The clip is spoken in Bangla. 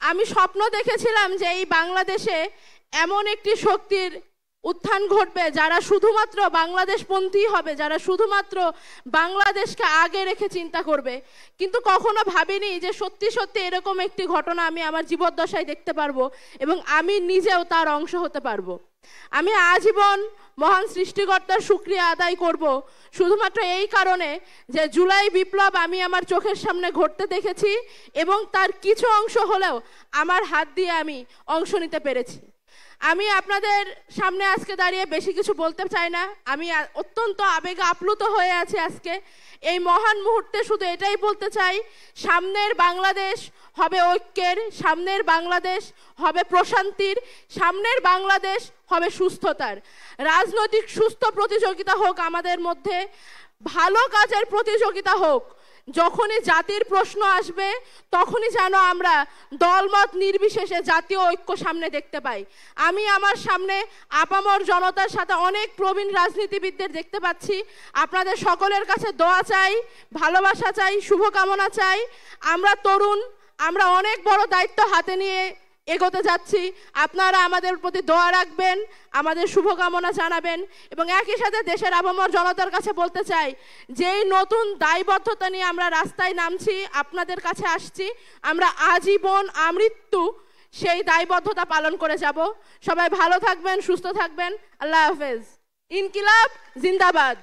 আমি স্বপ্ন দেখেছিলাম যে এই বাংলাদেশে এমন একটি শক্তির উত্থান ঘটবে যারা শুধুমাত্র বাংলাদেশপন্থী হবে, যারা শুধুমাত্র বাংলাদেশকে আগে রেখে চিন্তা করবে। কিন্তু কখনো ভাবিনি যে সত্যি সত্যি এরকম একটি ঘটনা আমি আমার জীবদ্দশায় দেখতে পারবো এবং আমি নিজেও তার অংশ হতে পারবো। আমি আজীবন মহান সৃষ্টিকর্তার শুকরিয়া আদায় করব শুধুমাত্র এই কারণে যে জুলাই বিপ্লব আমি আমার চোখের সামনে ঘটতে দেখেছি এবং তার কিছু অংশ হলেও আমার হাত দিয়ে আমি অংশ নিতে পেরেছি। আমি আপনাদের সামনে আজকে দাঁড়িয়ে বেশি কিছু বলতে চাই না। আমি অত্যন্ত আবেগে আপ্লুত হয়ে আছি আজকে এই মহান মুহূর্তে। শুধু এটাই বলতে চাই, সামনের বাংলাদেশ হবে ঐক্যের, সামনের বাংলাদেশ হবে প্রশান্তির, সামনের বাংলাদেশ হবে সুস্থতার। রাজনৈতিক সুস্থ প্রতিযোগিতা হোক আমাদের মধ্যে, ভালো কাজের প্রতিযোগিতা হোক। যখনই জাতির প্রশ্ন আসবে তখনই যেন আমরা দলমত নির্বিশেষে জাতীয় ঐক্য সামনে দেখতে পাই। আমি আমার সামনে আপামর জনতার সাথে অনেক প্রবীণ রাজনীতিবিদদের দেখতে পাচ্ছি। আপনাদের সকলের কাছে দোয়া চাই, ভালোবাসা চাই, শুভকামনা চাই। আমরা তরুণ, আমরা অনেক বড় দায়িত্ব হাতে নিয়ে এগোতে যাচ্ছি। আপনারা আমাদের প্রতি দোয়া রাখবেন, আমাদের শুভকামনা জানাবেন এবং একই সাথে দেশের আপামর জনতার কাছে বলতে চাই, যেই নতুন দায়বদ্ধতা নিয়ে আমরা রাস্তায় নামছি, আপনাদের কাছে আসছি, আমরা আজীবন আমৃত্যু সেই দায়বদ্ধতা পালন করে যাব। সবাই ভালো থাকবেন, সুস্থ থাকবেন। আল্লাহ হাফেজ। ইনকিলাব জিন্দাবাদ।